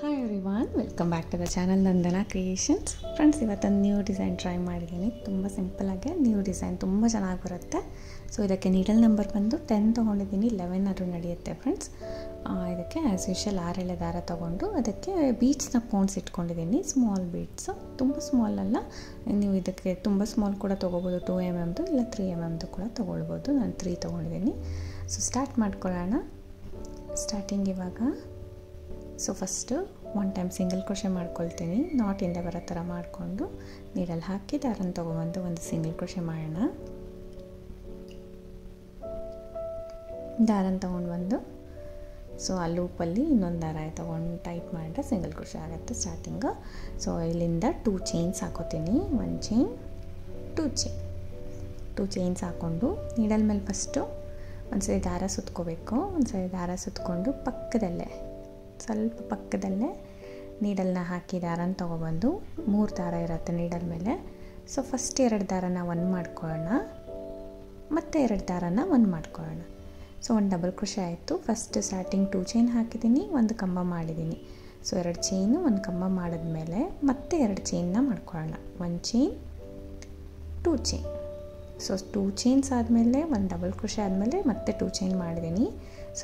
Hi everyone, welcome back to the channel Nandana creations. Friends, ಇವತ್ತೊಂದು new design try ಮಾಡಿದ್ದೀನಿ. ತುಂಬ ಸಿಂಪಲಾಗಿ ನ್ಯೂ ಡಿಸೈನ್ ತುಂಬ ಚೆನ್ನಾಗಿ ಬರುತ್ತೆ. ಸೊ ಇದಕ್ಕೆ ನೀಡಲ್ ನಂಬರ್ ಬಂದು 10 ತೊಗೊಂಡಿದ್ದೀನಿ, 11 ಅದು ನಡೆಯುತ್ತೆ ಫ್ರೆಂಡ್ಸ್. ಇದಕ್ಕೆ ಆ್ಯಸ್ ಯೂಶಲ್ 6 ಎಳೆ ದಾರ ತೊಗೊಂಡು ಅದಕ್ಕೆ ಬೀಡ್ಸ್ನ ಪೌಂಡ್ಸ್ ಇಟ್ಕೊಂಡಿದ್ದೀನಿ, ಸ್ಮಾಲ್ ಬೀಡ್ಸು, ತುಂಬ ಸ್ಮಾಲ್ ಅಲ್ಲ. ನೀವು ಇದಕ್ಕೆ ತುಂಬ ಸ್ಮಾಲ್ ಕೂಡ ತೊಗೋಬೋದು, 2 mm ಇಲ್ಲ 3 mm ಕೂಡ ತೊಗೊಳ್ಬೋದು. ನಾನು 3 ತೊಗೊಂಡಿದ್ದೀನಿ. ಸೊ ಸ್ಟಾರ್ಟ್ ಮಾಡ್ಕೊಳ್ಳೋಣ. ಸ್ಟಾರ್ಟಿಂಗ್ ಇವಾಗ ಫಸ್ಟು 1 ಟೈಮ್ ಸಿಂಗಲ್ ಕ್ರೋಶೆ ಮಾಡ್ಕೊಳ್ತೀನಿ. ನಾಟ್ ಹಿಂದೆ ಬರೋ ಥರ ಮಾಡಿಕೊಂಡು ನೀರಲ್ಲಿ ಹಾಕಿ ದಾರನ ತೊಗೊಬಂದು ಒಂದು ಸಿಂಗಲ್ ಕ್ರೋಶೆ ಮಾಡೋಣ. ದಾರನ ತೊಗೊಂಡು ಬಂದು ಆ ಲೂಪಲ್ಲಿ ಇನ್ನೊಂದು ದಾರ ತೊಗೊಂಡು ಟೈಟ್ ಮಾಡಿದ್ರೆ ಸಿಂಗಲ್ ಕ್ರೋಶೆ ಆಗುತ್ತೆ ಸ್ಟಾರ್ಟಿಂಗು. ಇಲ್ಲಿಂದ 2 ಚೈನ್ಸ್ ಹಾಕೋತೀನಿ. 1 ಚೈನ್, 2 ಚೈನ್ಸ್ ಹಾಕ್ಕೊಂಡು ನೀಡಲ್ ಮೇಲೆ ಫಸ್ಟು ಒಂದ್ಸರಿ ದಾರ ಸುತ್ಕೋಬೇಕು. ಒಂದ್ಸರಿ ದಾರ ಸುತ್ಕೊಂಡು ಸ್ವಲ್ಪ ಪಕ್ಕದಲ್ಲೇ ನೀಡಲ್ನ ಹಾಕಿ ದಾರನ ತೊಗೊಬಂದು 3 ದಾರ ಇರುತ್ತೆ ನೀಡಲ್ ಮೇಲೆ. ಫಸ್ಟ್ 2 ದಾರನ 1 ಮಾಡ್ಕೊಳ್ಳೋಣ, ಮತ್ತು 2 ದಾರನ 1 ಮಾಡ್ಕೊಳ್ಳೋಣ. ಒಂದು ಡಬಲ್ ಕ್ರೋಶೆ ಆಯಿತು. ಫಸ್ಟ್ ಸ್ಟಾರ್ಟಿಂಗ್ 2 ಚೈನ್ ಹಾಕಿದ್ದೀನಿ, 1 ಕಂಬ ಮಾಡಿದ್ದೀನಿ. 2 ಚೈನು 1 ಕಂಬ ಮಾಡಿದ್ಮೇಲೆ ಮತ್ತೆ 2 ಚೈನ್ನ ಮಾಡ್ಕೊಳ್ಳೋಣ. 1 ಚೈನ್, 2 ಚೈನ್. 2 ಚೈನ್ಸ್ ಆದಮೇಲೆ 1 ಡಬಲ್ ಕ್ರೋಶೆ ಆದಮೇಲೆ ಮತ್ತೆ 2 ಚೈನ್ ಮಾಡಿದ್ದೀನಿ.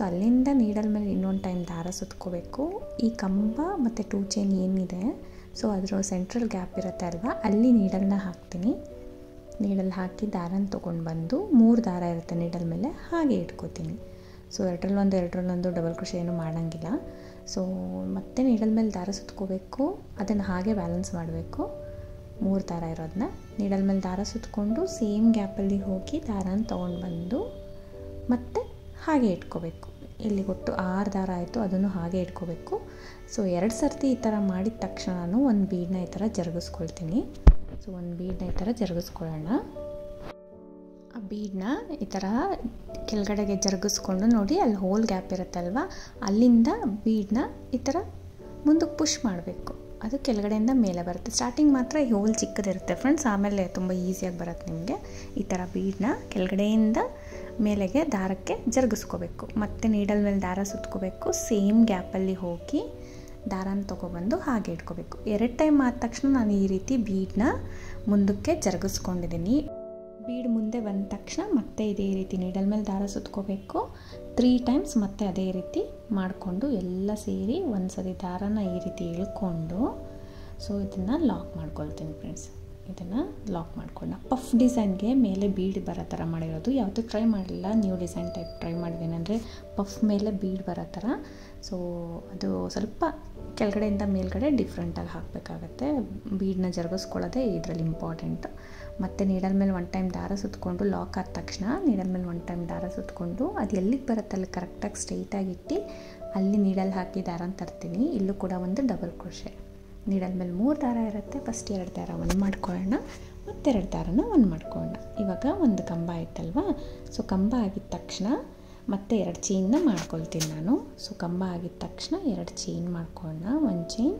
ಅಲ್ಲಿಂದ ನೀಡಲ್ ಮೇಲೆ ಇನ್ನೊಂದು ಟೈಮ್ ದಾರ ಸುತ್ಕೋಬೇಕು. ಈ ಕಂಬ ಮತ್ತು 2 ಚೈನ್ ಏನಿದೆ ಅದರ ಸೆಂಟ್ರಲ್ ಗ್ಯಾಪ್ ಇರುತ್ತೆ ಅಲ್ವಾ, ಅಲ್ಲಿ ನೀಡಲ್ನ ಹಾಕ್ತೀನಿ. ನೀಡಲ್ ಹಾಕಿ ದಾರನ ತೊಗೊಂಡು ಬಂದು 3 ದಾರ ಇರುತ್ತೆ ನೀಡಲ್ ಮೇಲೆ, ಹಾಗೆ ಇಟ್ಕೋತೀನಿ. ಎರಡರಲ್ಲೊಂದು ಡಬಲ್ ಕ್ರೋಶೆ ಏನು ಮಾಡೋಂಗಿಲ್ಲ. ಮತ್ತೆ ನೀಡಲ್ ಮೇಲೆ ದಾರ ಸುತ್ಕೋಬೇಕು, ಅದನ್ನು ಹಾಗೆ ಬ್ಯಾಲೆನ್ಸ್ ಮಾಡಬೇಕು. 3 ದಾರ ಇರೋದನ್ನ ನೀಡಲ್ ಮೇಲೆ ದಾರ ಸುತ್ಕೊಂಡು ಸೇಮ್ ಗ್ಯಾಪಲ್ಲಿ ಹೋಗಿ ದಾರನ ತೊಗೊಂಡು ಬಂದು ಮತ್ತೆ ಹಾಗೆ ಇಟ್ಕೋಬೇಕು. ಇಲ್ಲಿ ಒಟ್ಟು 6 ದಾರ ಆಯಿತು, ಅದನ್ನು ಹಾಗೆ ಇಟ್ಕೋಬೇಕು. 2 ಸರ್ತಿ ಈ ಥರ ಮಾಡಿದ ತಕ್ಷಣ ನಾನು ಒಂದು ಬೀಡನ್ನ ಈ ಥರ ಜರುಗಿಸ್ಕೊಳ್ತೀನಿ. ಒಂದು ಬೀಡನ್ನ ಈ ಥರ ಜರುಗಿಸ್ಕೊಳ್ಳೋಣ. ಆ ಬೀಡನ್ನ ಈ ಥರ ಕೆಳಗಡೆಗೆ ಜರುಗಿಸ್ಕೊಂಡು ನೋಡಿ, ಅಲ್ಲಿ ಹೋಲ್ ಗ್ಯಾಪ್ ಇರುತ್ತಲ್ವ, ಅಲ್ಲಿಂದ ಬೀಡನ್ನ ಈ ಥರ ಮುಂದಕ್ಕೆ ಪುಷ್ ಮಾಡಬೇಕು. ಅದು ಕೆಳಗಡೆಯಿಂದ ಮೇಲೆ ಬರುತ್ತೆ. ಸ್ಟಾರ್ಟಿಂಗ್ ಮಾತ್ರ ಈ ಹೋಲ್ ಚಿಕ್ಕದಿರುತ್ತೆ ಫ್ರೆಂಡ್ಸ್, ಆಮೇಲೆ ತುಂಬ ಈಸಿಯಾಗಿ ಬರುತ್ತೆ ನಿಮಗೆ. ಈ ಥರ ಬೀಡನ್ನ ಕೆಳಗಡೆಯಿಂದ ಮೇಲೆಗೆ ದಾರಕ್ಕೆ ಜರುಗಿಸ್ಕೋಬೇಕು. ಮತ್ತು ನೀಡಲ್ ಮೇಲೆ ದಾರ ಸುತ್ಕೋಬೇಕು. ಸೇಮ್ ಗ್ಯಾಪಲ್ಲಿ ಹೋಗಿ ದಾರನ ತೊಗೊಬಂದು ಹಾಗೆ ಇಟ್ಕೋಬೇಕು. 2 ಟೈಮ್ ಆದ ತಕ್ಷಣ ನಾನು ಈ ರೀತಿ ಬೀಡನ್ನ ಮುಂದಕ್ಕೆ ಜರುಗಿಸ್ಕೊಂಡಿದ್ದೀನಿ. ಬೀಡ್ ಮುಂದೆ ಬಂದ ತಕ್ಷಣ ಮತ್ತೆ ಇದೇ ರೀತಿ ನೀಡಲ್ ಮೇಲೆ ದಾರ ಸುತ್ಕೋಬೇಕು. 3 ಟೈಮ್ಸ್ ಮತ್ತೆ ಅದೇ ರೀತಿ ಮಾಡಿಕೊಂಡು ಎಲ್ಲ ಸೇರಿ ಒಂದು ಸರಿ ದಾರನ ಈ ರೀತಿ ಇಳ್ಕೊಂಡು ಇದನ್ನು ಲಾಕ್ ಮಾಡ್ಕೊಳ್ತೀನಿ ಫ್ರೆಂಡ್ಸ್. ಇದನ್ನು ಲಾಕ್ ಮಾಡ್ಕೊಂಡು ಪಫ್ ಡಿಸೈನ್ಗೆ ಮೇಲೆ ಬೀಡ್ ಬರೋ ಥರ ಮಾಡಿರೋದು. ಯಾವತ್ತೂ ಟ್ರೈ ಮಾಡಲಿಲ್ಲ, ನ್ಯೂ ಡಿಸೈನ್ ಟೈಪ್ ಟ್ರೈ ಮಾಡಿದ್ದೀನಿ. ಅಂದರೆ ಪಫ್ ಮೇಲೆ ಬೀಡ್ ಬರೋ ಥರ. ಅದು ಸ್ವಲ್ಪ ಕೆಳಗಡೆಯಿಂದ ಮೇಲ್ಗಡೆ ಡಿಫ್ರೆಂಟಾಗಿ ಹಾಕಬೇಕಾಗತ್ತೆ. ಬೀಡನ್ನ ಜರುಗಿಸ್ಕೊಳ್ಳೋದೇ ಇದರಲ್ಲಿ ಇಂಪಾರ್ಟೆಂಟು. ಮತ್ತು ನೀಡಲ್ ಮೇಲೆ 1 ಟೈಮ್ ದಾರ ಸುತ್ಕೊಂಡು ಲಾಕ್ ಆದ ತಕ್ಷಣ ನೀಡಲ್ ಮೇಲೆ 1 ಟೈಮ್ ದಾರ ಸುತ್ಕೊಂಡು ಅದು ಎಲ್ಲಿಗೆ ಬರುತ್ತೆ ಅಲ್ಲಿ ಕರೆಕ್ಟಾಗಿ ಸ್ಟ್ರೈಟಾಗಿ ಇಟ್ಟು ಅಲ್ಲಿ ನೀಡಲ್ ಹಾಕಿ ದಾರನ ತರ್ತೀನಿ. ಇಲ್ಲೂ ಕೂಡ ಒಂದು ಡಬಲ್ ಕ್ರೋಶೆ. ನೀಡಲ್ ಮೇಲೆ 3 ದಾರ ಇರುತ್ತೆ. ಫಸ್ಟ್ 2 ದಾರ 1 ಮಾಡ್ಕೊಳ್ಳೋಣ, ಮತ್ತು 2 ದಾರನ 1 ಮಾಡ್ಕೊಳ್ಳೋಣ. ಇವಾಗ ಒಂದು ಕಂಬ ಆಯ್ತಲ್ವಾ, ಕಂಬ ಆಗಿದ ತಕ್ಷಣ ಮತ್ತೆ 2 ಚೈನ್ನ ಮಾಡ್ಕೊಳ್ತೀನಿ ನಾನು. ಕಂಬ ಆಗಿದ ತಕ್ಷಣ 2 ಚೈನ್ ಮಾಡ್ಕೊಳ್ಳೋಣ. 1 ಚೈನ್,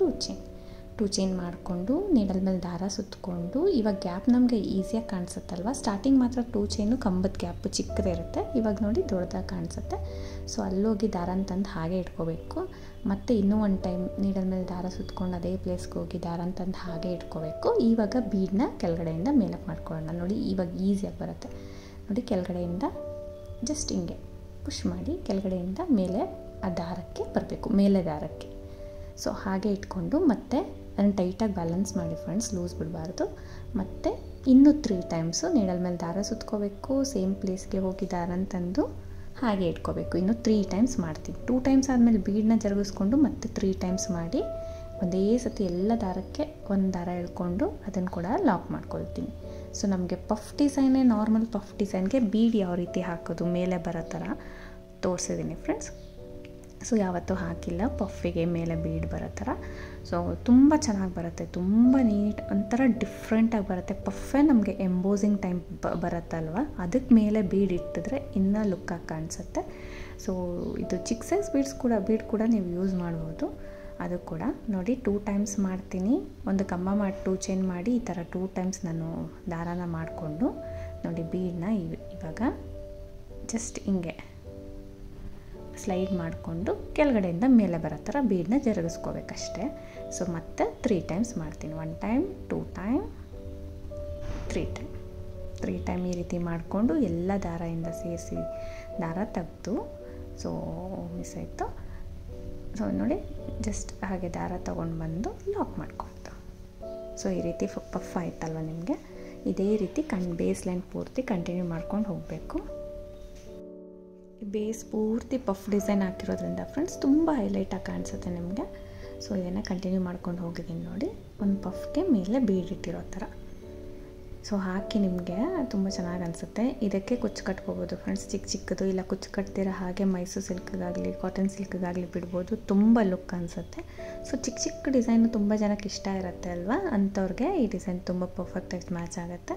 2 ಚೈನ್ ಮಾಡಿಕೊಂಡು ನೀಡಲ್ ಮೇಲೆ ದಾರ ಸುತ್ತಕೊಂಡು, ಇವಾಗ ಗ್ಯಾಪ್ ನಮಗೆ ಈಸಿಯಾಗಿ ಕಾಣಿಸುತ್ತಲ್ವ. ಸ್ಟಾರ್ಟಿಂಗ್ ಮಾತ್ರ 2 ಚೈನು ಕಂಬದ ಗ್ಯಾಪು ಚಿಕ್ಕದೇ ಇರುತ್ತೆ, ಇವಾಗ ನೋಡಿ ದೊಡ್ಡದಾಗಿ ಕಾಣಿಸುತ್ತೆ. ಅಲ್ಲೋಗಿ ದಾರನ ತಂದು ಹಾಗೆ ಇಟ್ಕೋಬೇಕು. ಮತ್ತು ಇನ್ನೂ 1 ಟೈಮ್ ನೀಡಲ್ ಮೇಲೆ ದಾರ ಸುತ್ಕೊಂಡು ಅದೇ ಪ್ಲೇಸ್ಗೆ ಹೋಗಿ ದಾರನ ತಂದು ಹಾಗೆ ಇಟ್ಕೋಬೇಕು. ಇವಾಗ ಬೀಡನ್ನ ಕೆಳಗಡೆಯಿಂದ ಮೇಲಕ್ಕೆ ಮಾಡ್ಕೊಳ್ಳೋಣ. ನೋಡಿ ಇವಾಗ ಈಸಿಯಾಗಿ ಬರುತ್ತೆ. ನೋಡಿ ಕೆಳಗಡೆಯಿಂದ ಜಸ್ಟ್ ಹಿಂಗೆ ಪುಷ್ ಮಾಡಿ ಕೆಳಗಡೆಯಿಂದ ಮೇಲೆ ಆ ದಾರಕ್ಕೆ ಬರಬೇಕು, ಮೇಲೆ ದಾರಕ್ಕೆ. ಹಾಗೆ ಇಟ್ಕೊಂಡು ಮತ್ತೆ ಅದನ್ನು ಟೈಟಾಗಿ ಬ್ಯಾಲೆನ್ಸ್ ಮಾಡಿ ಫ್ರೆಂಡ್ಸ್, ಲೂಸ್ ಬಿಡಬಾರ್ದು. ಮತ್ತು ಇನ್ನೂ 3 ಟೈಮ್ಸು ನೀಡಲ್ ಮೇಲೆ ದಾರ ಸುತ್ಕೋಬೇಕು. ಸೇಮ್ ಪ್ಲೇಸ್ಗೆ ಹೋಗಿ ದಾರನ ತಂದು ಹಾಗೆ ಇಟ್ಕೋಬೇಕು. ಇನ್ನು 3 ಟೈಮ್ಸ್ ಮಾಡ್ತೀನಿ. 2 ಟೈಮ್ಸ್ ಆದಮೇಲೆ ಬೀಡನ್ನ ಜರುಗಿಸ್ಕೊಂಡು ಮತ್ತೆ 3 ಟೈಮ್ಸ್ ಮಾಡಿ ಒಂದೇ ಸತಿ ಎಲ್ಲ ದಾರಕ್ಕೆ 1 ದಾರ ಎಳ್ಕೊಂಡು ಅದನ್ನು ಕೂಡ ಲಾಕ್ ಮಾಡ್ಕೊಳ್ತೀನಿ. ನಮಗೆ ಪಫ್ ಡಿಸೈನೇ, ನಾರ್ಮಲ್ ಪಫ್ ಡಿಸೈನ್ಗೆ ಬೀಡ್ ಯಾವ ರೀತಿ ಹಾಕೋದು ಮೇಲೆ ಬರೋ ಥರ ತೋರಿಸಿದ್ದೀನಿ ಫ್ರೆಂಡ್ಸ್. ಯಾವತ್ತೂ ಹಾಕಿಲ್ಲ ಪಫಿಗೆ ಮೇಲೆ ಬೀಡ್ ಬರೋ ಥರ. ತುಂಬ ಚೆನ್ನಾಗಿ ಬರುತ್ತೆ, ತುಂಬ ನೀಟ್, ಒಂಥರ ಡಿಫ್ರೆಂಟಾಗಿ ಬರುತ್ತೆ. ಪಫೇ ನಮಗೆ ಎಂಬೋಸಿಂಗ್ ಟೈಮ್ ಬರುತ್ತಲ್ವ, ಅದಕ್ಕೆ ಮೇಲೆ ಬೀಡ್ ಇಟ್ಟಿದ್ರೆ ಇನ್ನೂ ಲುಕ್ಕಾಗಿ ಕಾಣಿಸುತ್ತೆ. ಇದು ಚಿಕ್ಕ ಸೈಜ್ ಬೀಡ್ ಕೂಡ ನೀವು ಯೂಸ್ ಮಾಡ್ಬೋದು. ಅದು ಕೂಡ ನೋಡಿ 2 ಟೈಮ್ಸ್ ಮಾಡ್ತೀನಿ. ಒಂದು ಕಂಬ ಮಾಡಿ 2 ಚೈನ್ ಮಾಡಿ ಈ ಥರ 2 ಟೈಮ್ಸ್ ನಾನು ದಾರಾನ ಮಾಡಿಕೊಂಡು ನೋಡಿ ಬೀಡನ್ನ ಇವಾಗ ಜಸ್ಟ್ ಹಿಂಗೆ ಸ್ಲೈಡ್ ಮಾಡಿಕೊಂಡು ಕೆಳಗಡೆಯಿಂದ ಮೇಲೆ ಬರೋ ಥರ ಬೀಡನ್ನ ಜರುಗಿಸ್ಕೋಬೇಕಷ್ಟೆ. ಸೊ ಮತ್ತೆ 3 ಟೈಮ್ಸ್ ಮಾಡ್ತೀನಿ. 1 ಟೈಮ್, 2 ಟೈಮ್, 3 ಟೈಮ್ ಈ ರೀತಿ ಮಾಡಿಕೊಂಡು ಎಲ್ಲ ದಾರದಿಂದ ಸೇರಿಸಿ ದಾರ ತೆಗೆದು, ಸೊ ಮಿಸ್ ಆಯಿತು. ಸೊ ನೋಡಿ, ಜಸ್ಟ್ ಹಾಗೆ ದಾರ ತೊಗೊಂಡು ಬಂದು ಲಾಕ್ ಮಾಡ್ಕೊಳ್ತು. ಸೊ ಈ ರೀತಿ ಪಫ್ ಆಯ್ತಲ್ವ ನಿಮಗೆ. ಇದೇ ರೀತಿ ಬೇಸ್ ಲೈನ್ ಪೂರ್ತಿ ಕಂಟಿನ್ಯೂ ಮಾಡ್ಕೊಂಡು ಹೋಗಬೇಕು. ಬೇಸ್ ಪೂರ್ತಿ ಪಫ್ ಡಿಸೈನ್ ಹಾಕಿರೋದ್ರಿಂದ ಫ್ರೆಂಡ್ಸ್ ತುಂಬ ಹೈಲೈಟಾಗಿ ಕಾಣಿಸುತ್ತೆ ನಿಮಗೆ. ಸೊ ಇದನ್ನು ಕಂಟಿನ್ಯೂ ಮಾಡ್ಕೊಂಡು ಹೋಗಿದ್ದೀನಿ ನೋಡಿ, ಒಂದು ಪಫ್ಗೆ ಮೇಲೆ ಬೀಡ್ ಇಟ್ಟಿರೋ ಥರ. ಸೊ ಹಾಕಿ ನಿಮಗೆ ತುಂಬ ಚೆನ್ನಾಗಿ ಅನಿಸುತ್ತೆ. ಇದಕ್ಕೆ ಕುಚ್ಚು ಕಟ್ಕೋಬೋದು ಫ್ರೆಂಡ್ಸ್, ಚಿಕ್ಕದು, ಇಲ್ಲ ಕುಚ್ಚು ಕಟ್ತೀರ ಹಾಗೆ ಮೈಸೂರು ಸಿಲ್ಕ್ಗಾಗಲಿ ಕಾಟನ್ ಸಿಲ್ಕ್ಗಾಗಲಿ ಬಿಡ್ಬೋದು, ತುಂಬ ಲುಕ್ ಅನಿಸುತ್ತೆ. ಸೊ ಚಿಕ್ಕ ಡಿಸೈನು ತುಂಬ ಜನಕ್ಕೆ ಇಷ್ಟ ಇರುತ್ತೆ ಅಲ್ವಾ, ಅಂಥವ್ರಿಗೆ ಈ ಡಿಸೈನ್ ತುಂಬ ಪರ್ಫೆಕ್ಟಾಗಿ ಮ್ಯಾಚ್ ಆಗುತ್ತೆ.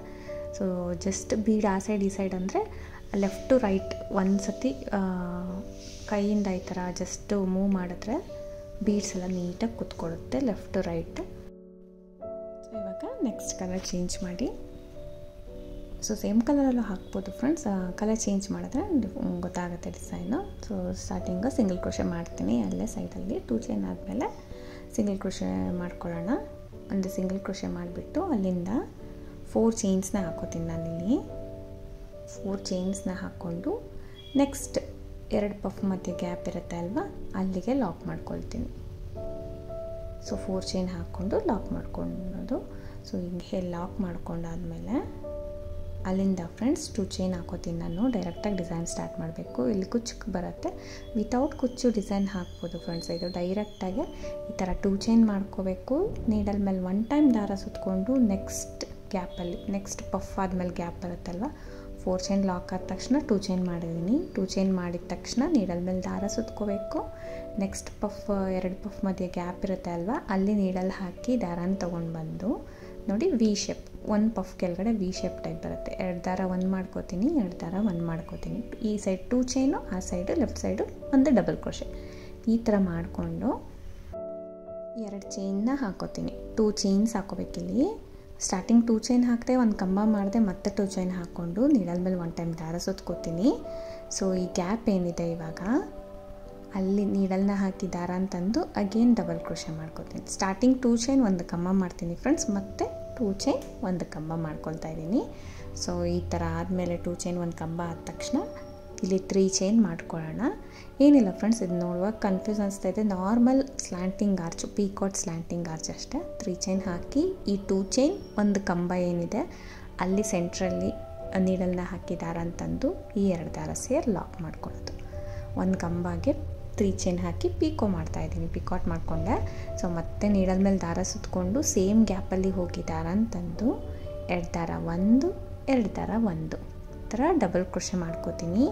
ಸೊ ಜಸ್ಟ್ ಬೀಡ್ ಆ ಸೈಡ್ ಈ ಸೈಡ್ ಅಂದರೆ ಲೆಫ್ಟ್ ಟು ರೈಟ್ ಒಂದು ಸತಿ ಕೈಯಿಂದ ಈ ಥರ ಜಸ್ಟು ಮೂವ್ ಮಾಡಿದ್ರೆ ಬೀಡ್ಸ್ ಎಲ್ಲ ನೀಟಾಗಿ ಕುತ್ಕೊಳ್ಳುತ್ತೆ ಲೆಫ್ಟ್ ಟು ರೈಟ್. ಸೊ ಇವಾಗ ನೆಕ್ಸ್ಟ್ ಕಲರ್ ಚೇಂಜ್ ಮಾಡಿ, ಸೊ ಸೇಮ್ ಕಲರಲ್ಲೂ ಹಾಕ್ಬೋದು ಫ್ರೆಂಡ್ಸ್, ಕಲರ್ ಚೇಂಜ್ ಮಾಡಿದ್ರೆ ಗೊತ್ತಾಗುತ್ತೆ design. So starting single crochet ಮಾಡ್ತೀನಿ, ಅಲ್ಲೇ ಸೈಡಲ್ಲಿ 2 ಚೈನ್ ಆದಮೇಲೆ ಸಿಂಗಲ್ ಕ್ರೋಶೆ ಮಾಡ್ಕೊಳ್ಳೋಣ. ಒಂದು ಸಿಂಗಲ್ ಕ್ರೋಶೆ ಮಾಡಿಬಿಟ್ಟು ಅಲ್ಲಿಂದ 4 ಚೈನ್ಸ್ನ ಹಾಕೋತೀನಿ ನಾನಿಲ್ಲಿ. 4 ಚೈನ್ಸ್ನ ಹಾಕ್ಕೊಂಡು ನೆಕ್ಸ್ಟ್ 2 ಪಫ್ ಮಧ್ಯೆ ಗ್ಯಾಪ್ ಇರುತ್ತೆ ಅಲ್ವಾ, ಅಲ್ಲಿಗೆ ಲಾಕ್ ಮಾಡ್ಕೊಳ್ತೀನಿ. ಸೊ 4 ಚೈನ್ ಹಾಕ್ಕೊಂಡು ಲಾಕ್ ಮಾಡ್ಕೊಳ್ಳೋದು. ಸೊ ಹಿಂಗೆ ಲಾಕ್ ಮಾಡ್ಕೊಂಡಾದ್ಮೇಲೆ ಅಲ್ಲಿಂದ ಫ್ರೆಂಡ್ಸ್ 2 ಚೈನ್ ಹಾಕೋತೀನಿ ನಾನು. ಡೈರೆಕ್ಟಾಗಿ ಡಿಸೈನ್ ಸ್ಟಾರ್ಟ್ ಮಾಡಬೇಕು. ಇಲ್ಲಿ ಕುಚ್ಚು ಬರುತ್ತೆ, ವಿತೌಟ್ ಕುಚ್ಚು ಡಿಸೈನ್ ಹಾಕ್ಬೋದು ಫ್ರೆಂಡ್ಸ್. ಇದು ಡೈರೆಕ್ಟಾಗಿ ಈ ಥರ 2 ಚೈನ್ ಮಾಡ್ಕೋಬೇಕು. ನೀಡಲ್ ಮೇಲೆ 1 ಟೈಮ್ ದಾರ ಸುತ್ತಕೊಂಡು ನೆಕ್ಸ್ಟ್ ಗ್ಯಾಪಲ್ಲಿ, ನೆಕ್ಸ್ಟ್ ಪಫ್ ಆದಮೇಲೆ ಗ್ಯಾಪ್ ಬರುತ್ತಲ್ವ, 4 ಚೈನ್ ಲಾಕ್ ಆದ ತಕ್ಷಣ 2 ಚೈನ್ ಮಾಡಿದ್ದೀನಿ. 2 ಚೈನ್ ಮಾಡಿದ ತಕ್ಷಣ ನೀಡಲ್ ಮೇಲೆ ದಾರ ಸುತ್ಕೋಬೇಕು. ನೆಕ್ಸ್ಟ್ ಪಫ್ 2 ಪಫ್ ಮಧ್ಯೆ ಗ್ಯಾಪ್ ಇರುತ್ತೆ ಅಲ್ವಾ, ಅಲ್ಲಿ ನೀಡಲ್ ಹಾಕಿ ದಾರನ ತೊಗೊಂಡು ಬಂದು ನೋಡಿ ವಿ ಶೇಪ್, 1 ಪಫ್ ಕೆಳಗಡೆ ವಿ ಶೇಪ್ ಟೈಪ್ ಬರುತ್ತೆ. 2 ದಾರ 1 ಮಾಡ್ಕೋತೀನಿ, 2 ದಾರ 1 ಮಾಡ್ಕೋತೀನಿ. ಈ ಸೈಡ್ 2 ಚೈನು, ಆ ಸೈಡು ಲೆಫ್ಟ್ ಸೈಡು ಒಂದು ಡಬಲ್ ಕ್ರೋಶೆ. ಈ ಥರ ಮಾಡಿಕೊಂಡು 2 ಚೈನ್ನ ಹಾಕೋತೀನಿ. 2 ಚೈನ್ಸ್ ಹಾಕೋಬೇಕಿಲ್ಲಿ. ಸ್ಟಾರ್ಟಿಂಗ್ 2 ಚೈನ್ ಹಾಕಿದೆ, ಒಂದು ಕಂಬ ಮಾಡಿದೆ, ಮತ್ತೆ 2 ಚೈನ್ ಹಾಕ್ಕೊಂಡು ನೀಡಲ್ ಮೇಲೆ 1 ಟೈಮ್ ದಾರ ಸುತ್ಕೋತೀನಿ. ಸೊ ಈ ಗ್ಯಾಪ್ ಏನಿದೆ ಇವಾಗ, ಅಲ್ಲಿ ನೀಡಲ್ನ ಹಾಕಿ ದಾರ ಅಂತಂದು ಅಗೇನ್ ಡಬಲ್ ಕ್ರೋಶೆ ಮಾಡ್ಕೋತೀನಿ. ಸ್ಟಾರ್ಟಿಂಗ್ 2 ಚೈನ್ ಒಂದು ಕಂಬ ಮಾಡ್ತೀನಿ ಫ್ರೆಂಡ್ಸ್, ಮತ್ತೆ 2 ಚೈನ್ ಒಂದು ಕಂಬ ಮಾಡ್ಕೊಳ್ತಾ ಇದ್ದೀನಿ. ಸೊ ಈ ಥರ ಆದಮೇಲೆ 2 ಚೈನ್ ಒಂದು ಕಂಬ ಆದ ತಕ್ಷಣ ಇಲ್ಲಿ 3 ಚೈನ್ ಮಾಡ್ಕೊಳ್ಳೋಣ. ಏನಿಲ್ಲ ಫ್ರೆಂಡ್ಸ್, ಇದು ನೋಡುವಾಗ ಕನ್ಫ್ಯೂಸ್ ಅನಿಸ್ತಾ ಇದೆ. Normal slanting arch, ಪೀಕಾಟ್ slanting arch ಅಷ್ಟೇ. 3 ಚೈನ್ ಹಾಕಿ ಈ 2 ಚೈನ್ ಒಂದು ಕಂಬ ಏನಿದೆ ಅಲ್ಲಿ ಸೆಂಟ್ರಲ್ಲಿ ನೀಡಲ್ನ ಹಾಕಿ ದಾರ ಅಂತಂದು ಈ 2 ದಾರ ಸೇರಿ ಲಾಕ್ ಮಾಡ್ಕೊಳ್ಳೋದು. ಒಂದು ಕಂಬಗೆ 3 ಚೈನ್ ಹಾಕಿ ಪೀಕೋ ಮಾಡ್ತಾಯಿದ್ದೀನಿ, ಪಿಕಾಟ್ ಮಾಡಿಕೊಂಡೆ. ಸೊ ಮತ್ತೆ ನೀಡಲ್ ಮೇಲೆ ದಾರ ಸುತ್ತಕೊಂಡು ಸೇಮ್ ಗ್ಯಾಪಲ್ಲಿ ಹೋಗಿ ದಾರ ಅಂತಂದು 2 ದಾರ 1, 2 ದಾರ 1 ಈ ಥರ ಡಬಲ್ ಕ್ರೋಶೆ ಮಾಡ್ಕೋತೀನಿ.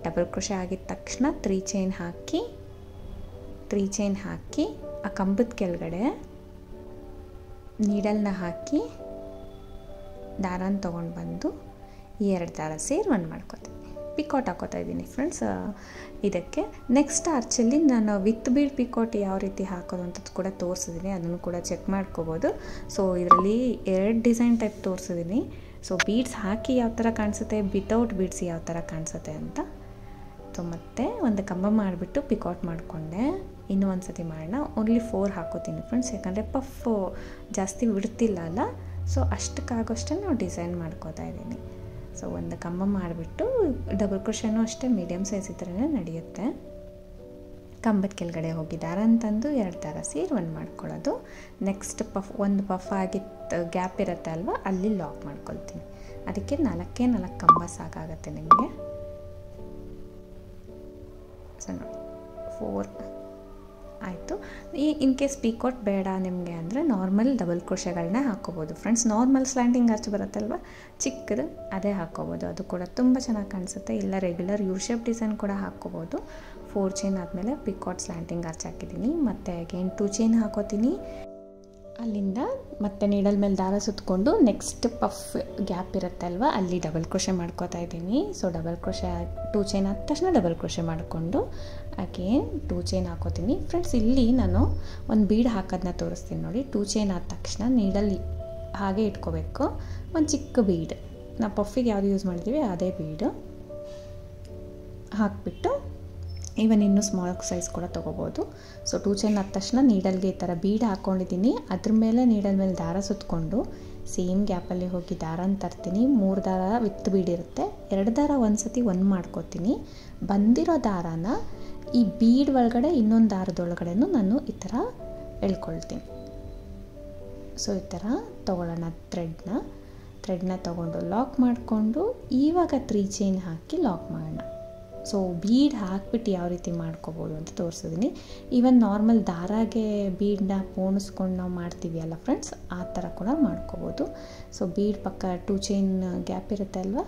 ಡಬಲ್ ಕ್ರೋಶೆ ಆಗಿದ ತಕ್ಷಣ 3 ಚೈನ್ ಹಾಕಿ ಆ ಕಂಬದ ಕೆಳಗಡೆ ನೀಡಲ್ನ ಹಾಕಿ ದಾರನ ತೊಗೊಂಡು ಬಂದು ಈ 2 ದಾರ ಸೇರಿ 1 ಮಾಡ್ಕೋತೀನಿ. ಪಿಕಾಟ್ ಹಾಕೋತಾ ಇದ್ದೀನಿ ಫ್ರೆಂಡ್ಸ್ ಇದಕ್ಕೆ. ನೆಕ್ಸ್ಟ್ ಆರ್ಚಲ್ಲಿ ನಾನು ವಿತ್ ಬೀಡ್ ಪಿಕಾಟ್ ಯಾವ ರೀತಿ ಹಾಕೋದು ಅಂತ ಕೂಡ ತೋರಿಸಿದ್ದೀನಿ, ಅದನ್ನು ಕೂಡ ಚೆಕ್ ಮಾಡ್ಕೋಬೋದು. ಸೊ ಇದರಲ್ಲಿ 2 ಡಿಸೈನ್ ಟೈಪ್ ತೋರಿಸಿದ್ದೀನಿ. ಸೊ ಬೀಡ್ಸ್ ಹಾಕಿ ಯಾವ ಥರ ಕಾಣಿಸುತ್ತೆ, ವಿತೌಟ್ ಬೀಡ್ಸ್ ಯಾವ ಥರ ಕಾಣಿಸುತ್ತೆ ಅಂತ. ಸೊ ಮತ್ತೆ ಒಂದು ಕಂಬ ಮಾಡಿಬಿಟ್ಟು ಪಿಕಾಟ್ ಮಾಡಿಕೊಂಡೆ. ಇನ್ನೂ ಒಂದು ಸತಿ ಮಾಡೋಣ. ಓನ್ಲಿ 4 ಹಾಕೋತೀನಿ ಫ್ರೆಂಡ್ಸ್, ಯಾಕಂದರೆ ಪಫ್ ಜಾಸ್ತಿ ಬಿಡ್ತಿಲ್ಲ ಅಲ್ಲ. ಸೊ ಅಷ್ಟಕ್ಕಾಗೋಷ್ಟೇ ನಾವು ಡಿಸೈನ್ ಮಾಡ್ಕೋತಾ ಇದ್ದೀನಿ. ಸೊ ಒಂದು ಕಂಬ ಮಾಡಿಬಿಟ್ಟು ಡಬಲ್ ಕ್ರೋಶೆನೂ ಅಷ್ಟೇ ಮೀಡಿಯಮ್ ಸೈಜ್ ಇದ್ರೇ ನಡೆಯುತ್ತೆ. ಕಂಬದ ಕೆಳಗಡೆ ಹೋಗಿ ದಾರ ಅಂತಂದು 2 ದಾರ ಸೇರಿ 1 ಮಾಡ್ಕೊಳ್ಳೋದು. ನೆಕ್ಸ್ಟ್ ಒಂದು ಪಫ್ ಆಗಿತ್ತು ಗ್ಯಾಪ್ ಇರುತ್ತೆ ಅಲ್ವಾ, ಅಲ್ಲಿ ಲಾಕ್ ಮಾಡ್ಕೊಳ್ತೀನಿ. ಅದಕ್ಕೆ 4 ಕಂಬ ಸಾಕಾಗತ್ತೆ ನಿಮಗೆ. ಸೊ ನೋಡಿ 4 ಆಯಿತು. ಇನ್ ಕೇಸ್ ಪಿಕಾಟ್ ಬೇಡ ನಿಮಗೆ ಅಂದರೆ ನಾರ್ಮಲ್ ಡಬಲ್ ಕ್ರೋಶೆಗಳನ್ನ ಹಾಕ್ಕೋಬೋದು ಫ್ರೆಂಡ್ಸ್. ನಾರ್ಮಲ್ ಸ್ಲ್ಯಾಂಟಿಂಗ್ ಆರ್ಚ್ ಬರುತ್ತಲ್ವ ಚಿಕ್ಕದು, ಅದೇ ಹಾಕ್ಕೋಬೋದು, ಅದು ಕೂಡ ತುಂಬ ಚೆನ್ನಾಗಿ ಕಾಣಿಸುತ್ತೆ. ಇಲ್ಲ ರೆಗ್ಯುಲರ್ ಯು ಶೇಪ್ ಡಿಸೈನ್ ಕೂಡ ಹಾಕ್ಕೋಬೋದು. 4 ಚೈನ್ ಆದಮೇಲೆ ಪಿಕಾಟ್ ಸ್ಲ್ಯಾಂಟಿಂಗ್ ಆರ್ಚ್ ಹಾಕಿದ್ದೀನಿ. ಮತ್ತು ಅಗೇನ್ 2 ಚೈನ್ ಹಾಕೋತೀನಿ. ಅಲ್ಲಿಂದ ಮತ್ತೆ ನೀಡಲ್ ಮೇಲೆ ದಾರ ಸುತ್ತಕೊಂಡು ನೆಕ್ಸ್ಟ್ ಪಫ್ ಗ್ಯಾಪ್ ಇರುತ್ತೆ ಅಲ್ವಾ, ಅಲ್ಲಿ ಡಬಲ್ ಕ್ರೋಶೆ ಮಾಡ್ಕೋತಾ ಇದ್ದೀನಿ. ಸೊ ಡಬಲ್ ಕ್ರೋಶೆ 2 ಚೈನ್ ಆದ ತಕ್ಷಣ ಡಬಲ್ ಕ್ರೋಶೆ ಮಾಡಿಕೊಂಡು ಅಗೇನ್ 2 ಚೈನ್ ಹಾಕೋತೀನಿ ಫ್ರೆಂಡ್ಸ್. ಇಲ್ಲಿ ನಾನು ಒಂದು ಬೀಡ್ ಹಾಕೋದನ್ನ ತೋರಿಸ್ತೀನಿ ನೋಡಿ. 2 ಚೈನ್ ಆದ ತಕ್ಷಣ ನೀಡಲ್ ಹಾಗೆ ಇಟ್ಕೋಬೇಕು. ಒಂದು ಚಿಕ್ಕ ಬೀಡ್, ನಾವು ಪಫಿಗೆ ಯಾವುದು ಯೂಸ್ ಮಾಡಿದ್ದೀವಿ ಅದೇ ಬೀಡು ಹಾಕಿಬಿಟ್ಟು ಈವನ್ ಇನ್ನೂ ಸ್ಮಾಲ್ ಸೈಜ್ ಕೂಡ ತೊಗೋಬೋದು. ಸೊ 2 ಚೈನ್ ಆದ ತಕ್ಷಣ ನೀಡಲ್ಗೆ ಈ ಥರ ಬೀಡ್ ಹಾಕ್ಕೊಂಡಿದ್ದೀನಿ. ಅದ್ರ ಮೇಲೆ ನೀಡಲ್ ಮೇಲೆ ದಾರ ಸುತ್ತಕೊಂಡು ಸೇಮ್ ಗ್ಯಾಪಲ್ಲಿ ಹೋಗಿ ದಾರನ ತರ್ತೀನಿ. 3 ದಾರ ವಿತ್ ಬೀಡ್ ಇರುತ್ತೆ. 2 ದಾರ ಒಂದು ಸತಿ ಒಂದು ಮಾಡ್ಕೋತೀನಿ. ಬಂದಿರೋ ದಾರಾನ ಈ ಬೀಡ್ ಒಳಗಡೆ ಇನ್ನೊಂದು ದಾರದೊಳಗಡೆನೂ ನಾನು ಈ ಥರ ಎಳ್ಕೊಳ್ತೀನಿ. ಸೊ ಈ ಥರ ತೊಗೊಳ್ಳೋಣ. ಥ್ರೆಡ್ನ ತೊಗೊಂಡು ಲಾಕ್ ಮಾಡಿಕೊಂಡು ಇವಾಗ 3 ಚೈನ್ ಹಾಕಿ ಲಾಕ್ ಮಾಡೋಣ. ಸೊ ಬೀಡ್ ಹಾಕ್ಬಿಟ್ಟು ಯಾವ ರೀತಿ ಮಾಡ್ಕೋಬೋದು ಅಂತ ತೋರಿಸಿದ್ದೀನಿ. ಈವನ್ ನಾರ್ಮಲ್ ದಾರಾಗೆ ಬೀಡನ್ನ ಪೋಣಿಸ್ಕೊಂಡು ನಾವು ಮಾಡ್ತೀವಿ ಅಲ್ಲ ಫ್ರೆಂಡ್ಸ್, ಆ ಥರ ಕೂಡ ಮಾಡ್ಕೋಬೋದು. ಸೊ ಬೀಡ್ ಪಕ್ಕ 2 ಚೈನ್ ಗ್ಯಾಪ್ ಇರುತ್ತೆ ಅಲ್ವಾ,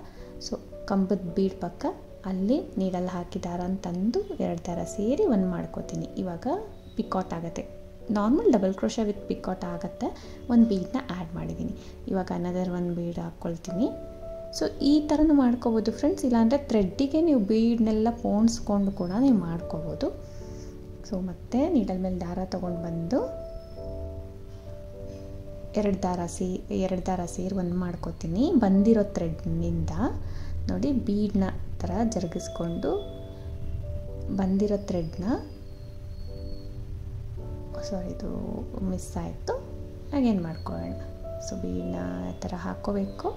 ಸೊ ಕಂಬದ ಬೀಡ್ ಪಕ್ಕ ಅಲ್ಲಿ ನೀಡಲ್ಲಿ ಹಾಕಿ ದಾರನ ತಂದು 2 ದಾರ ಸೇರಿ ಒಂದು ಮಾಡ್ಕೋತೀನಿ. ಇವಾಗ ಪಿಕಾಟ್ ಆಗುತ್ತೆ. Normal double crochet with picot ಆಗುತ್ತೆ. ಒಂದು ಬೀಡನ್ನ ಆ್ಯಡ್ ಮಾಡಿದ್ದೀನಿ. ಇವಾಗ ಅನದರ್ ಒಂದು ಬೀಡ್ ಹಾಕ್ಕೊಳ್ತೀನಿ. ಸೊ ಈ ಥರನೂ ಮಾಡ್ಕೋಬೋದು ಫ್ರೆಂಡ್ಸ್. ಇಲ್ಲಾಂದರೆ ಥ್ರೆಡ್ಡಿಗೆ ನೀವು ಬೀಡ್ನೆಲ್ಲ ಪೋಣಿಸ್ಕೊಂಡು ಕೂಡ ನೀವು ಮಾಡ್ಕೋಬೋದು. ಸೊ ಮತ್ತೆ ನೀಡಲ್ ಮೇಲೆ ದಾರ ತೊಗೊಂಡು ಬಂದು 2 ದಾರ ಸೇರಿ ಒಂದು ಮಾಡ್ಕೋತೀನಿ. ಬಂದಿರೋ ಥ್ರೆಡ್ನಿಂದ ನೋಡಿ ಬೀಡನ್ನ ಥರ ಜರುಗಿಸ್ಕೊಂಡು ಬಂದಿರೋ ಥ್ರೆಡ್ನ, ಇದು ಮಿಸ್ ಆಯಿತು, ಹಾಗೇನು ಮಾಡ್ಕೊಳ್ಳೋಣ. ಸೊ ಬೀಡನ್ನ ಆ ಥರ ಹಾಕ್ಕೋಬೇಕು.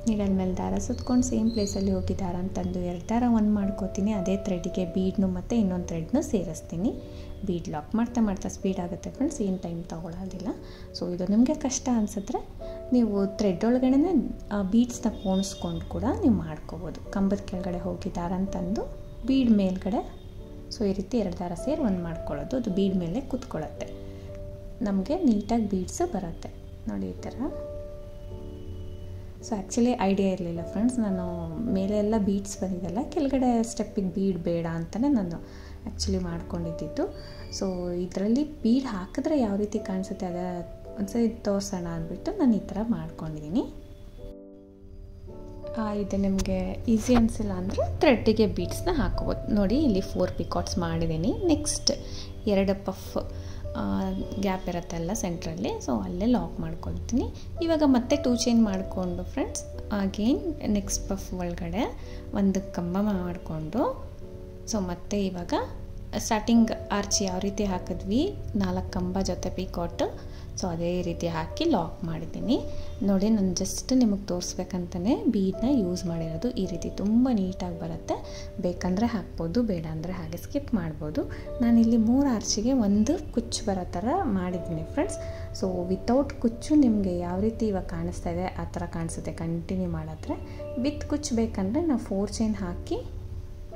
ನೀಡಲ್ ಮೇಲೆ ದಾರ ಸುತ್ಕೊಂಡು ಸೇಮ್ ಪ್ಲೇಸಲ್ಲಿ ಹೋಗಿ ದಾರ ತಂದು 2 ದಾರ ಒಂದು ಮಾಡ್ಕೋತೀನಿ. ಅದೇ ಥ್ರೆಡ್ಡಿಗೆ ಬೀಡ್ನು ಮತ್ತು ಇನ್ನೊಂದು ಥ್ರೆಡ್ನ ಸೇರಿಸ್ತೀನಿ. ಬೀಡ್ ಲಾಕ್ ಮಾಡ್ತಾ ಸ್ಪೀಡ್ ಆಗುತ್ತೆ ಫ್ರೆಂಡ್ಸ್, ಏನು ಟೈಮ್ ತೊಗೊಳ್ಳೋದಿಲ್ಲ. ಸೊ ಇದು ನಿಮಗೆ ಕಷ್ಟ ಅನಿಸಿದ್ರೆ ನೀವು ಥ್ರೆಡ್ ಒಳಗಡೆ ಬೀಡ್ಸ್ನ ಪೋಣಿಸ್ಕೊಂಡು ಕೂಡ ನೀವು ಮಾಡ್ಕೋಬೋದು. ಕಂಬದ ಕೆಳಗಡೆ ಹೋಗಿ ದಾರ ತಂದು ಬೀಡ್ ಮೇಲ್ಗಡೆ ಸೊ ಈ ರೀತಿ 2 ದಾರ ಸೇರಿ ಒಂದು ಮಾಡ್ಕೊಳ್ಳೋದು. ಅದು ಬೀಡ್ ಮೇಲೆ ಕೂತ್ಕೊಳ್ಳುತ್ತೆ, ನಮಗೆ ನೀಟಾಗಿ ಬೀಡ್ಸು ಬರುತ್ತೆ ನೋಡಿ ಈ ಥರ. ಸೊ ಆ್ಯಕ್ಚುಲಿ ಐಡಿಯಾ ಇರಲಿಲ್ಲ ಫ್ರೆಂಡ್ಸ್, ನಾನು ಮೇಲೆ ಎಲ್ಲ ಬೀಡ್ಸ್ ಬಂದಿದ್ದಲ್ಲ, ಕೆಳಗಡೆ ಸ್ಟೆಪ್ಪಿಗೆ ಬೀಡ್ ಬೇಡ ಅಂತಲೇ ನಾನು ಆ್ಯಕ್ಚುಲಿ ಮಾಡ್ಕೊಂಡಿದ್ದು. ಸೊ ಇದರಲ್ಲಿ ಬೀಡ್ ಹಾಕಿದ್ರೆ ಯಾವ ರೀತಿ ಕಾಣಿಸುತ್ತೆ ಅದ ಒಂದ್ಸರಿ ತೋರಿಸೋಣ ಅಂದ್ಬಿಟ್ಟು ನಾನು ಈ ಥರ ಮಾಡ್ಕೊಂಡಿದ್ದೀನಿ. ಇದು ನಿಮಗೆ ಈಸಿ ಅನಿಸಿಲ್ಲ ಅಂದರೆ ಥ್ರೆಡ್ಡಿಗೆ ಬೀಡ್ಸ್ನ ಹಾಕೋಬೋದು. ನೋಡಿ ಇಲ್ಲಿ 4 ಪಿಕಾಟ್ಸ್ ಮಾಡಿದ್ದೀನಿ. ನೆಕ್ಸ್ಟ್ 2 ಪಫ್ ಗ್ಯಾಪ್ ಇರುತ್ತಲ್ಲ ಸೆಂಟ್ರಲ್ಲಿ, ಸೊ ಅಲ್ಲೇ ಲಾಕ್ ಮಾಡ್ಕೊಳ್ತೀನಿ. ಇವಾಗ ಮತ್ತೆ 2 ಚೈನ್ ಮಾಡಿಕೊಂಡು ಫ್ರೆಂಡ್ಸ್ ಅಗೇನ್ ನೆಕ್ಸ್ಟ್ ಪಫ್ ಒಳಗಡೆ ಒಂದು ಕಂಬ ಮಾಡಿಕೊಂಡು, ಸೊ ಮತ್ತೆ ಇವಾಗ ಸ್ಟಾರ್ಟಿಂಗ್ ಆರ್ಚ್ ಯಾವ ರೀತಿ ಹಾಕಿದ್ವಿ 4 ಕಂಬ ಜೊತೆ ಪಿಕಾಟ್, ಸೊ ಅದೇ ರೀತಿ ಹಾಕಿ ಲಾಕ್ ಮಾಡಿದ್ದೀನಿ. ನೋಡಿ ನಾನು ಜಸ್ಟ್ ನಿಮಗೆ ತೋರಿಸ್ಬೇಕಂತಲೇ ಬೀಡನ್ನ ಯೂಸ್ ಮಾಡಿರೋದು. ಈ ರೀತಿ ತುಂಬ ನೀಟಾಗಿ ಬರುತ್ತೆ. ಬೇಕಂದರೆ ಹಾಕ್ಬೋದು, ಬೇಡ ಅಂದರೆ ಹಾಗೆ ಸ್ಕಿಪ್ ಮಾಡ್ಬೋದು. ನಾನಿಲ್ಲಿ 3 ಆರ್ಚಿಗೆ ಒಂದು ಕುಚ್ಚು ಬರೋ ಥರ ಮಾಡಿದ್ದೀನಿ ಫ್ರೆಂಡ್ಸ್. ಸೊ ವಿತೌಟ್ ಕುಚ್ಚು ನಿಮಗೆ ಯಾವ ರೀತಿ ಇವಾಗ ಕಾಣಿಸ್ತಾ ಇದೆ ಆ ಥರ ಕಾಣಿಸುತ್ತೆ ಕಂಟಿನ್ಯೂ ಮಾಡಿದ್ರೆ. ವಿತ್ ಕುಚ್ಚು ಬೇಕಂದರೆ ನಾವು 4 ಚೈನ್ ಹಾಕಿ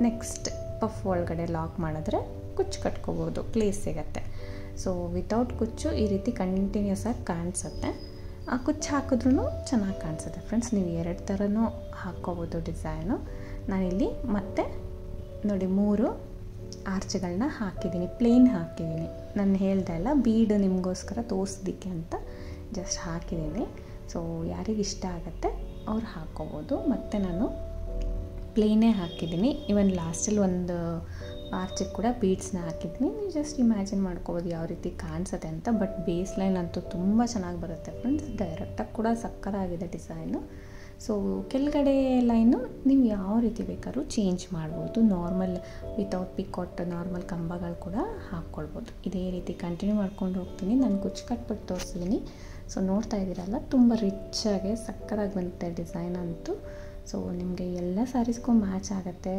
ನೆಕ್ಸ್ಟ್ ಪಫ್ ಒಳಗಡೆ ಲಾಕ್ ಮಾಡಿದ್ರೆ ಕುಚ್ಚು ಕಟ್ಕೋಬೋದು, ಪ್ಲೇಸ್ ಸಿಗುತ್ತೆ. ಸೊ ವಿತೌಟ್ ಕುಚ್ಚು ಈ ರೀತಿ ಕಂಟಿನ್ಯೂಸ್ ಆಗಿ ಕಾಣಿಸುತ್ತೆ. ಆ ಕುಚ್ಚು ಹಾಕಿದ್ರೂ ಚೆನ್ನಾಗಿ ಕಾಣಿಸುತ್ತೆ ಫ್ರೆಂಡ್ಸ್. ನೀವು 2 ಥರನೂ ಹಾಕ್ಕೋಬೋದು ಡಿಸೈನು. ನಾನಿಲ್ಲಿ ಮತ್ತೆ ನೋಡಿ 3 ಆರ್ಚ್ಗಳನ್ನ ಹಾಕಿದ್ದೀನಿ, ಪ್ಲೇನ್ ಹಾಕಿದ್ದೀನಿ. ನಾನು ಹೇಳ್ದೆ ಅಲ್ಲ ಬೀಡು ನಿಮಗೋಸ್ಕರ ತೋರಿಸೋದಕ್ಕೆ ಅಂತ ಜಸ್ಟ್ ಹಾಕಿದ್ದೀನಿ. ಸೊ ಯಾರಿಗೆ ಇಷ್ಟ ಆಗುತ್ತೆ ಅವ್ರು ಹಾಕ್ಕೋಬೋದು. ಮತ್ತು ನಾನು ಪ್ಲೇನೇ ಹಾಕಿದ್ದೀನಿ. ಇವನ್ ಲಾಸ್ಟಲ್ಲಿ ಒಂದು ಆರ್ಚಿಗೆ ಕೂಡ ಬೀಡ್ಸ್ನ ಹಾಕಿದ್ದೀನಿ. ನೀವು ಜಸ್ಟ್ ಇಮ್ಯಾಜಿನ್ ಮಾಡ್ಕೋಬೋದು ಯಾವ ರೀತಿ ಕಾಣಿಸುತ್ತೆ ಅಂತ. ಬಟ್ ಬೇಸ್ ಲೈನ್ ಅಂತೂ ತುಂಬ ಚೆನ್ನಾಗಿ ಬರುತ್ತೆ ಫ್ರೆಂಡ್ಸ್. ಡೈರೆಕ್ಟಾಗಿ ಕೂಡ ಸಕ್ಕತ್ತಾಗಿದೆ ಡಿಸೈನು. ಸೊ ಕೆಳಗಡೆ ಲೈನು ನೀವು ಯಾವ ರೀತಿ ಬೇಕಾದ್ರೂ ಚೇಂಜ್ ಮಾಡ್ಬೋದು. ನಾರ್ಮಲ್ ವಿತೌಟ್ ಪಿಕಾಟ್ ನಾರ್ಮಲ್ ಕಂಬಗಳು ಕೂಡ ಹಾಕ್ಕೊಳ್ಬೋದು. ಇದೇ ರೀತಿ ಕಂಟಿನ್ಯೂ ಮಾಡ್ಕೊಂಡು ಹೋಗ್ತೀನಿ. ನಾನು ಕುಚ್ಚು ಕಟ್ಬಿಟ್ಟು ತೋರಿಸಿದ್ದೀನಿ. ಸೊ ನೋಡ್ತಾ ಇದ್ದೀರಲ್ಲ ತುಂಬ ರಿಚ್ಚಾಗಿ ಸಕ್ಕತ್ತಾಗಿ ಬಂದಿದೆ ಡಿಸೈನ್ ಅಂತೂ. ಸೊ ನಿಮಗೆ ಎಲ್ಲ ಸ್ಯಾರೀಸ್ಗೂ ಮ್ಯಾಚ್ ಆಗುತ್ತೆ.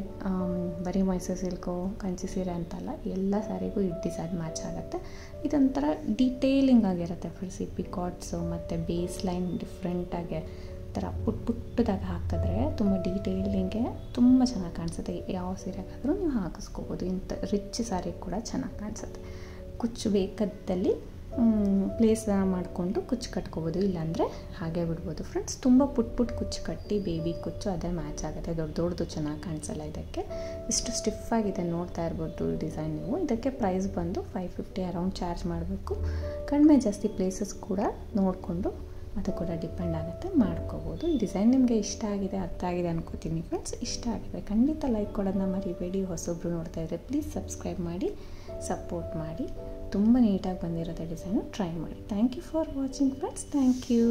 ಬರೀ ಮೈಸೂರು ಸಿಲ್ಕು ಕಂಚಿ ಸೀರೆ ಅಂತಲ್ಲ, ಎಲ್ಲ ಸ್ಯಾರಿಗೂ ಈ ಡಿಸೈನ್ ಮ್ಯಾಚ್ ಆಗುತ್ತೆ. ಇದೊಂಥರ ಡೀಟೇಲಿಂಗ್ ಆಗಿರುತ್ತೆ ಫ್ರೆಂಡ್ಸ್. ಈ ಪಿಕಾಟ್ಸು ಮತ್ತು ಬೇಸ್ ಲೈನ್ ಡಿಫ್ರೆಂಟಾಗಿ ಥರ ಪುಟ್ಟದಾಗಿ ಹಾಕಿದ್ರೆ ತುಂಬ ಡೀಟೇಲಿಂಗೆ ತುಂಬ ಚೆನ್ನಾಗಿ ಕಾಣಿಸುತ್ತೆ. ಯಾವ ಸೀರೆಗಾದರೂ ನೀವು ಹಾಕಿಸ್ಕೋಬೋದು. ಇಂಥ ರಿಚ್ ಸ್ಯಾರಿ ಕೂಡ ಚೆನ್ನಾಗಿ ಕಾಣಿಸುತ್ತೆ. ಕುಚ್ಚು ಬೇಕಾದಲ್ಲಿ ಪ್ಲೇಸ್ನ ಮಾಡಿಕೊಂಡು ಕುಚ್ಚು ಕಟ್ಕೋಬೋದು, ಇಲ್ಲಾಂದರೆ ಹಾಗೆ ಬಿಡ್ಬೋದು ಫ್ರೆಂಡ್ಸ್. ತುಂಬ ಪುಟ್ ಕುಚ್ಚು ಕಟ್ಟಿ ಬೇಬಿ ಕುಚ್ಚು ಅದೇ ಮ್ಯಾಚ್ ಆಗುತ್ತೆ. ದೊಡ್ಡದು ಚೆನ್ನಾಗಿ ಕಾಣಿಸಲ್ಲ. ಇದಕ್ಕೆ ಇಷ್ಟು ಸ್ಟಿಫಾಗಿದೆ ನೋಡ್ತಾ ಇರ್ಬೋದು ಡಿಸೈನ್ ನೀವು. ಇದಕ್ಕೆ ಪ್ರೈಸ್ ಬಂದು 550 ಅರೌಂಡ್ ಚಾರ್ಜ್ ಮಾಡಬೇಕು. ಕಡಿಮೆ ಜಾಸ್ತಿ ಪ್ಲೇಸಸ್ ಕೂಡ ನೋಡಿಕೊಂಡು ಅದು ಕೂಡ ಡಿಪೆಂಡ್ ಆಗುತ್ತೆ, ಮಾಡ್ಕೋಬೋದು. ಈ ಡಿಸೈನ್ ನಿಮಗೆ ಇಷ್ಟ ಆಗಿದೆ, ಅರ್ಥ ಆಗಿದೆ ಅನ್ಕೋತೀನಿ ಫ್ರೆಂಡ್ಸ್. ಇಷ್ಟ ಆಗಿದೆ ಖಂಡಿತ ಲೈಕ್ ಕೊಡೋದನ್ನ ಮರಿಬೇಡಿ. ಹೊಸೊಬ್ಬರು ನೋಡ್ತಾ ಇದ್ದರೆ ಪ್ಲೀಸ್ ಸಬ್ಸ್ಕ್ರೈಬ್ ಮಾಡಿ, ಸಪೋರ್ಟ್ ಮಾಡಿ. ತುಂಬ ನೀಟಾಗಿ ಬಂದಿರುತ್ತೆ ಡಿಸೈನು, ಟ್ರೈ ಮಾಡಿ. Thank you for watching friends. Thank you.